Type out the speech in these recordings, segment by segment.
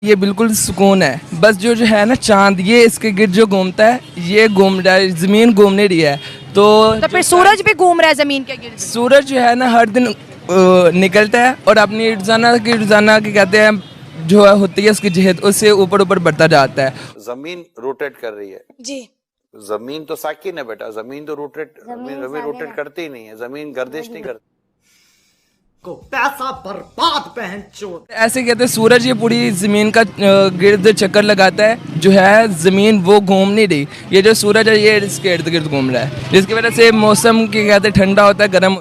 ये बिल्कुल सुकून है। बस जो जो है ना चांद, ये इसके गिर्द जो घूमता है, ये घूम रहा है, ज़मीन घूमने रही है। तो फिर सूरज भी घूम रहा है जमीन के गिर्द। सूरज जो है ना हर दिन निकलता है और अपनी रोजाना की कहते हैं जो है होती है उसकी जहत, उससे ऊपर ऊपर बढ़ता जाता है। जमीन रोटेट कर रही है जी। जमीन तो साकिन है बेटा, जमीन तो जमीन रोटेट करती ही नहीं है, जमीन गर्दिश नहीं करती। को पैसा बर्बाद पहन चोद। ऐसे कहते हैं सूरज ये पूरी ज़मीन का गिर्द चक्कर लगाता है, जो है ज़मीन वो घूम नहीं रही। ये जो सूरज है ये इसके इर्द गिर्द घूम रहा है, जिसकी वजह से मौसम के कहते हैं ठंडा होता है, गर्म।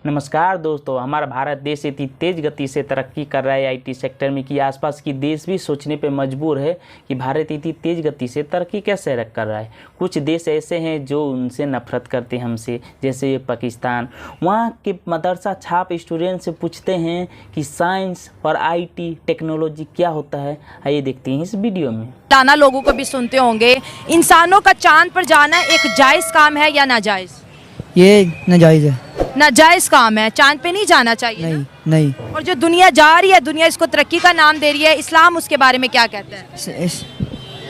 नमस्कार दोस्तों, हमारा भारत देश इतनी तेज़ गति से तरक्की कर रहा है आईटी सेक्टर में कि आसपास की देश भी सोचने पे मजबूर है कि भारत इतनी तेज़ गति से तरक्की कैसे कर रहा है। कुछ देश ऐसे हैं जो उनसे नफरत करते हैं हमसे, जैसे पाकिस्तान। वहाँ के मदरसा छाप स्टूडेंट से पूछते हैं कि साइंस और आईटी टेक्नोलॉजी क्या होता है। आइए देखते हैं इस वीडियो में। ताना लोगों को भी सुनते होंगे, इंसानों का चांद पर जाना एक जायज़ काम है या नाजायज़? ये नाजायज़ है। नाजायज़ काम है, चांद पे नहीं जाना चाहिए। नहीं नहीं। और जो दुनिया जा रही है, दुनिया इसको तरक्की का नाम दे रही है, इस्लाम उसके बारे में क्या कहता है?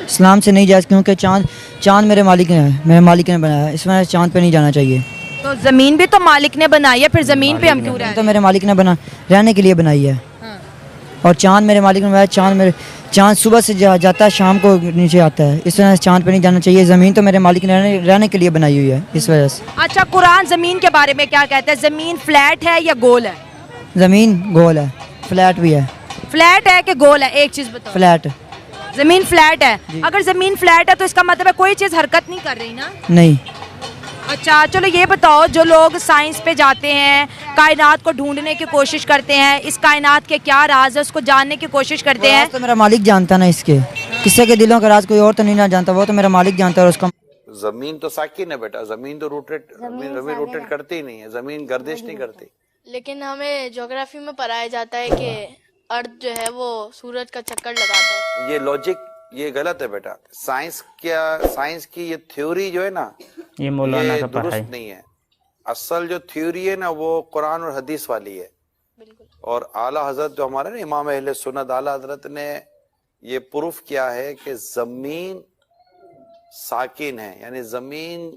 इस्लाम से नहीं जायज़, क्योंकि चांद मेरे मालिक ने बनाया है, इसमें चांद पे नहीं जाना चाहिए। तो ज़मीन भी तो मालिक ने बनाई है, फिर ज़मीन पे हम क्यों रह रहे तो हैं? मेरे मालिक ने रहने के लिए बनाई है। हाँ। और चांद मेरे मालिक ने बनाया। चांद सुबह से जाता है, शाम को नीचे आता है, इस वजह से चांद पे नहीं जाना चाहिए। ज़मीन तो मेरे मालिक ने रहने के लिए बनाई हुई है, इस वजह से। अच्छा, कुरान ज़मीन के बारे में क्या कहता है? ज़मीन फ्लैट है या गोल है? ज़मीन गोल है, फ्लैट भी है। फ्लैट है कि गोल है? एक चीज़ बताओ। फ्लैट। ज़मीन फ्लैट है। अगर ज़मीन फ्लैट है तो इसका मतलब है कोई चीज़ हरकत नहीं कर रही ना? नहीं। अच्छा चलो ये बताओ, जो लोग साइंस पे जाते हैं, कायनात को ढूंढने की कोशिश करते हैं, इस कायनात के क्या राज है उसको जानने की कोशिश करते हैं, तो मेरा मालिक जानता ना, इसके किसी के दिलों का राज कोई और तो नहीं ना जानता, वो तो मेरा मालिक जानता है। और उसका जमीन तो साकिन है बेटा, जमीन तो जमीन रोटेट करती ही नहीं है, जमीन गर्दिश नहीं करती। लेकिन हमें ज्योग्राफी में पढ़ाया जाता है कि अर्थ जो है वो सूरज का चक्कर लगाता है। ये लॉजिक ये गलत है बेटा। साइंस की ये थ्योरी जो है ना, ये मौलाना का दुरुस्त पढ़ाई नहीं है। असल जो थ्योरी है ना वो कुरान और हदीस वाली है। और आला हजरत जो हमारे ना इमाम अहले सुन्नत आला हजरत ने ये प्रूफ किया है कि जमीन साकिन है, यानी जमीन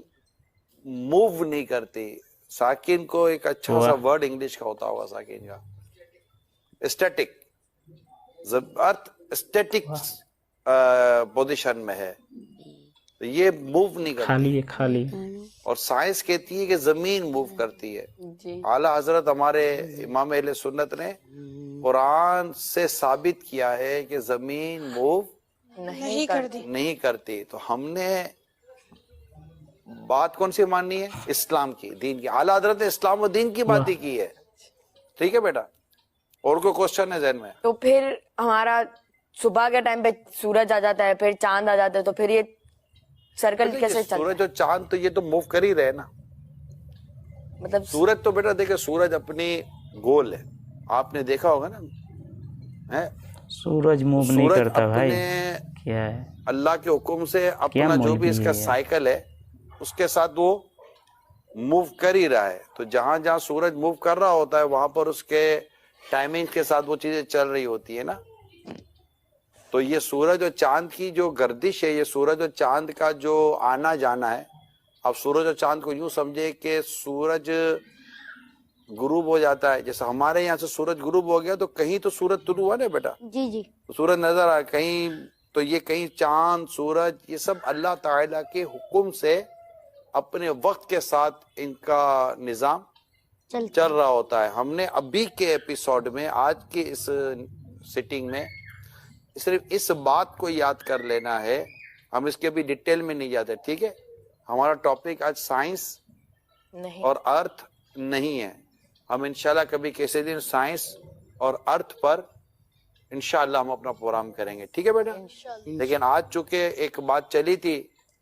मूव नहीं करती। साकिन को एक अच्छा सा वर्ड इंग्लिश का होता होगा साकिन का, स्टैटिक। अर्थ स्टैटिक पोजीशन में है, तो ये मूव नहीं करती, खाली है, खाली। और साइंस कहती है कि जमीन मूव करती है। आला हजरत हमारे इमाम अहले सुन्नत ने कुरान से साबित किया है कि जमीन मूव नहीं करती। तो हमने बात कौन सी माननी है? इस्लाम की, दीन की। आला हजरत ने इस्लाम और दीन की बात ही की है। ठीक है बेटा, और कोई क्वेश्चन है ज़हन में? तो फिर हमारा सुबह के टाइम पे सूरज आ जाता है, फिर चांद आ जाता है, तो फिर ये सर्कल कैसे चलता है? सूरज और चांद तो ये तो मूव कर ही रहे ना। मतलब सूरज तो बेटा देखिए, सूरज अपनी गोल है, आपने देखा होगा ना, है? सूरज मूव नहीं करता भाई, क्या है? अल्लाह के हुक्म से अपना जो भी इसका साइकिल है उसके साथ वो मूव कर ही रहा है। तो जहां जहां सूरज मूव कर रहा होता है वहां पर उसके टाइमिंग के साथ वो चीजें चल रही होती है ना। तो ये सूरज और चांद की जो गर्दिश है, ये सूरज और चांद का जो आना जाना है। अब सूरज और चांद को यूं समझे कि सूरज गुरूब हो जाता है, जैसे हमारे यहाँ से सूरज गुरूब हो गया तो कहीं तो सूरज तुलू हुआ ना बेटा, जी तो सूरज नजर आया कहीं, तो ये कहीं चांद सूरज ये सब अल्लाह ताला के हुक्म से अपने वक्त के साथ इनका निजाम चल रहा होता है। हमने अभी के एपिसोड में, आज के इस सिटिंग में सिर्फ इस बात को याद कर लेना है, हम इसके अभी डिटेल में नहीं जाते। ठीक है, हमारा टॉपिक आज साइंस और अर्थ नहीं है। हम इंशाल्लाह कभी किसी दिन साइंस और अर्थ पर इंशाल्लाह हम अपना प्रोग्राम करेंगे। ठीक है बेटा, लेकिन आज चूंकि एक बात चली थी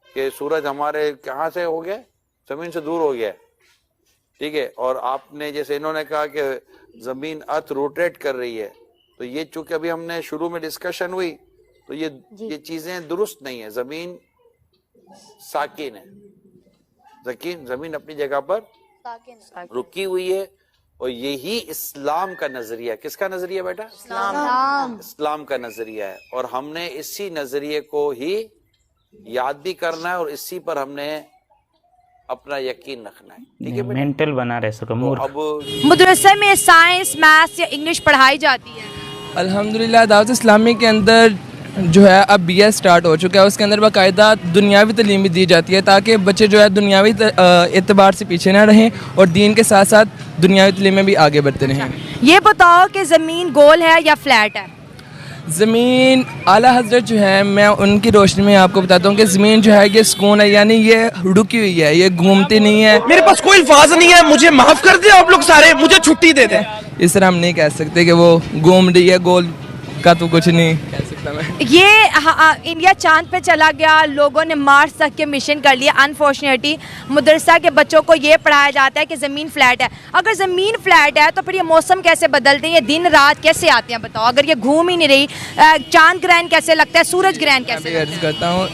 कि सूरज हमारे कहाँ से हो गया, जमीन से दूर हो गया। ठीक है, और आपने जैसे इन्होंने कहा कि जमीन अर्थ रोटेट कर रही है, तो ये चूंकि अभी हमने शुरू में डिस्कशन हुई तो ये चीजें दुरुस्त नहीं है। जमीन साकिन है, जमीन अपनी जगह पर रुकी हुई है। और यही इस्लाम का नजरिया है। किसका नजरिया बेटा? इस्लाम का नजरिया है। और हमने इसी नजरिए को ही याद भी करना है और इसी पर हमने अपना यकीन रखना है। ठीक है बेटा? मेंटल बना रहे सको मूर्ख। अब मदरसे में साइंस, मैथ्स या इंग्लिश पढ़ाई जाती है? अल्हम्दुलिल्लाह दावत इस्लामी के अंदर जो है अब BS स्टार्ट हो चुका है। उसके अंदर बाकायदा दुनियावी तालीम भी दी जाती है ताकि बच्चे जो है दुनियावी एतबार से पीछे ना रहें और दीन के साथ साथ दुनियावी तालीम में भी आगे बढ़ते रहें। ये बताओ कि ज़मीन गोल है या फ्लैट है? ज़मीन आला हज़रत जो है, मैं उनकी रोशनी में आपको बताता हूँ कि ज़मीन जो है ये सुकून है, यानी ये रुकी हुई है, ये घूमती नहीं है। मेरे पास कोई अल्फाज नहीं है, मुझे माफ कर दे आप लोग सारे, मुझे छुट्टी दे दें। इस तरह हम नहीं कह सकते कि वो घूम रही है, गोल का तो कुछ नहीं कह सकता मैं। ये इंडिया चांद पे चला गया, लोगों ने मार्स तक के मिशन कर लिया। अनफॉर्चुनेटली मदरसा के बच्चों को ये पढ़ाया जाता है कि ज़मीन फ्लैट है। अगर ज़मीन फ्लैट है तो फिर ये मौसम कैसे बदलते हैं, ये दिन रात कैसे आते हैं बताओ? अगर ये घूम ही नहीं रही, चांद ग्रहण कैसे लगता है, सूरज ग्रहण कैसे लगता है? करता हूँ,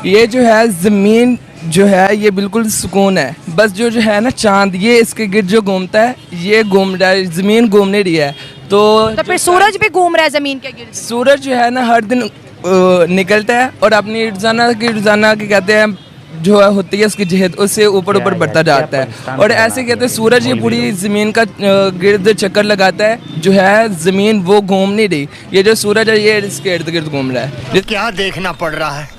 ये जो है ज़मीन जो है ये बिल्कुल सुकून है। बस जो है ना चांद, ये इसके गिर्द जो घूमता है, ये घूम रहा है, ज़मीन घूम नहीं रही है। तो फिर सूरज भी घूम रहा है ज़मीन के गिर्द? सूरज जो है ना हर दिन निकलता है और अपनी रोज़ाना की कहते हैं जो है होती है उसकी जहद, उससे ऊपर ऊपर बढ़ता जाता है। और ऐसे कहते हैं सूरज ये पूरी ज़मीन का गिर्द चक्कर लगाता है, जो है ज़मीन वो घूम नहीं रही। ये जो सूरज है ये इसके इर्द गिर्द घूम रहा है। क्या देखना पड़ रहा है?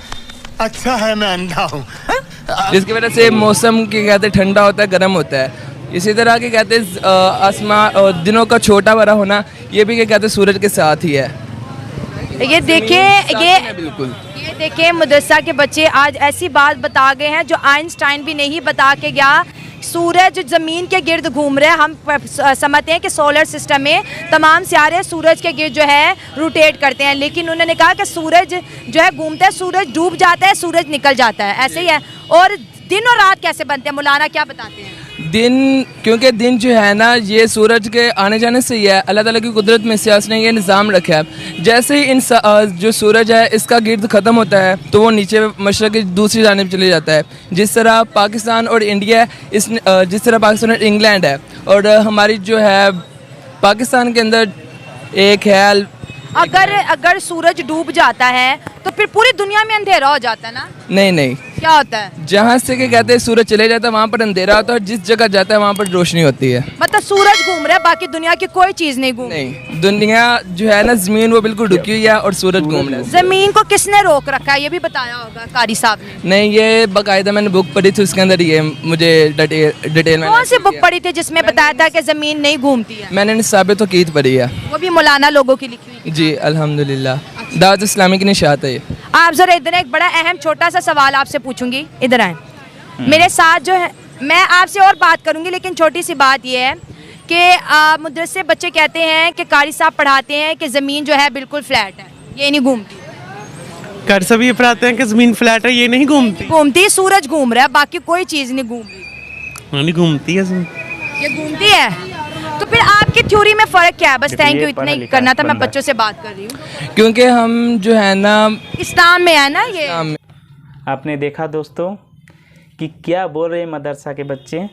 अच्छा है मैं अंधा हूँ। जिसकी वजह से मौसम के कहते हैं ठंडा होता है, गर्म होता है। इसी तरह के कहते हैं आसमान दिनों का छोटा बड़ा होना, ये भी क्या कहते हैं सूरज के साथ ही है। ये देखें, बिल्कुल ये देखें मदरसा के बच्चे आज ऐसी बात बता गए हैं जो आइंस्टाइन भी नहीं बता के गया। सूरज ज़मीन के गिर्द घूम रहे हैं। हम समझते हैं कि सोलर सिस्टम में तमाम सितारे सूरज के गिर्द जो है रोटेट करते हैं, लेकिन उन्होंने कहा कि सूरज जो है घूमता है, सूरज डूब जाता है, सूरज निकल जाता है, ऐसे ही है। और दिन और रात कैसे बनते हैं, मौलाना क्या बताते हैं? दिन, क्योंकि दिन जो है ना ये सूरज के आने जाने से ही है। अल्लाह ताला की कुदरत में से उसने ये निज़ाम रखा है। जैसे ही इन जो सूरज है इसका गिर्द ख़त्म होता है तो वो नीचे मशरक़ की दूसरी जानिब चले जाता है। जिस तरह पाकिस्तान और इंडिया जिस तरह पाकिस्तान और इंग्लैंड है, और हमारी जो है पाकिस्तान के अंदर एक है। अगर सूरज डूब जाता है तो फिर पूरी दुनिया में अंधेरा हो जाता है ना? नहीं, क्या होता है? जहाँ से के कहते हैं सूरज चले जाता है वहाँ पर अंधेरा होता है, और जिस जगह जाता है वहाँ पर रोशनी होती है। मतलब सूरज घूम रहा है, बाकी दुनिया की कोई चीज़ नहीं घूम? नहीं, दुनिया जो है ना ज़मीन वो बिल्कुल रुकी हुई है और सूरज घूम रहा है। ज़मीन को किसने रोक रखा है, ये भी बताया होगा कारी साहब ने? नहीं, ये बाकायदा मैंने बुक पढ़ी थी, उसके अंदर ये मुझे डिटेल में। कौन सी बुक पढ़ी थी जिसमें बताया था कि ज़मीन नहीं घूमती है? मैंने निसाब तौक़ीद पढ़ी है, वो भी मौलाना लोगों की लिखी हुई? जी अल्हम्दुलिल्लाह, दावत इस्लामी की निशात है ये। आप जरा इधर, एक बड़ा अहम छोटा सा सवाल आपसे पूछूंगी, इधर आए मेरे साथ। जो है मैं आपसे और बात करूंगी, लेकिन छोटी सी बात ये है कि मदरसे बच्चे कहते हैं कि कारी साहब पढ़ाते हैं कि ज़मीन जो है बिल्कुल फ्लैट है, ये नहीं घूमती। कर सब ये पढ़ाते हैं कि जमीन फ्लैट है, ये नहीं घूमती। सूरज घूम रहा है, बाकी कोई चीज़ नहीं घूम रही। नहीं घूमती है, ये घूमती है। तो फिर आपकी थ्योरी में फ़र्क क्या है? बस थैंक यू, इतना ही करना था। मैं बच्चों से बात कर रही हूँ क्योंकि हम जो है ना इस्लाम में है ना ये। आपने देखा दोस्तों कि क्या बोल रहे हैं मदरसा के बच्चे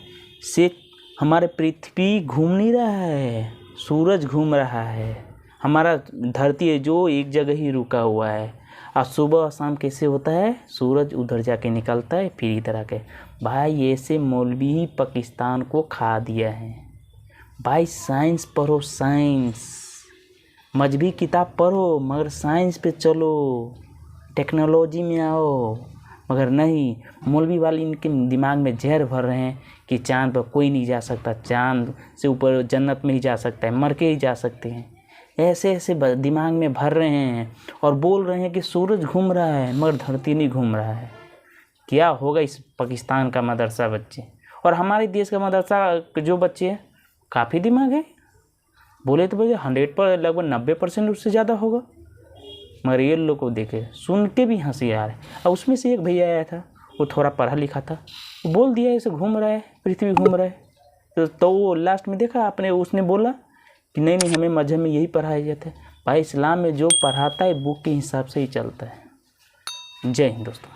से, हमारे पृथ्वी घूम नहीं रहा है, सूरज घूम रहा है। हमारा धरती है जो एक जगह ही रुका हुआ है। और सुबह और शाम कैसे होता है, सूरज उधर जाके निकलता है, फिर इधर आके। भाई ऐसे मौलवी ही पाकिस्तान को खा दिया है। भाई साइंस पढ़ो, साइंस मजहबी किताब पढ़ो, मगर साइंस पे चलो, टेक्नोलॉजी में आओ। मगर नहीं, मौलवी वाले इनके दिमाग में जहर भर रहे हैं कि चांद पर कोई नहीं जा सकता, चांद से ऊपर जन्नत में ही जा सकता है, मर के ही जा सकते हैं। ऐसे ऐसे दिमाग में भर रहे हैं और बोल रहे हैं कि सूरज घूम रहा है मगर धरती नहीं घूम रहा है। क्या होगा इस पाकिस्तान का मदरसा बच्चे और हमारे देश का मदरसा जो बच्चे हैं, काफ़ी दिमाग है। बोले तो बोले 100 पर लगभग 90% उससे ज़्यादा होगा। मगर ये लोग को देखे सुन के भी हंसी आ रहा है। और उसमें से एक भैया आया था, वो थोड़ा पढ़ा लिखा था, वो बोल दिया ऐसे घूम रहा है, पृथ्वी घूम रहा है। तो वो लास्ट में देखा आपने, उसने बोला कि नहीं नहीं हमें मजहब में यही पढ़ाया जाता है। भाई इस्लाम में जो पढ़ाता है बुक के हिसाब से ही चलता है। जय हिंद दोस्तों।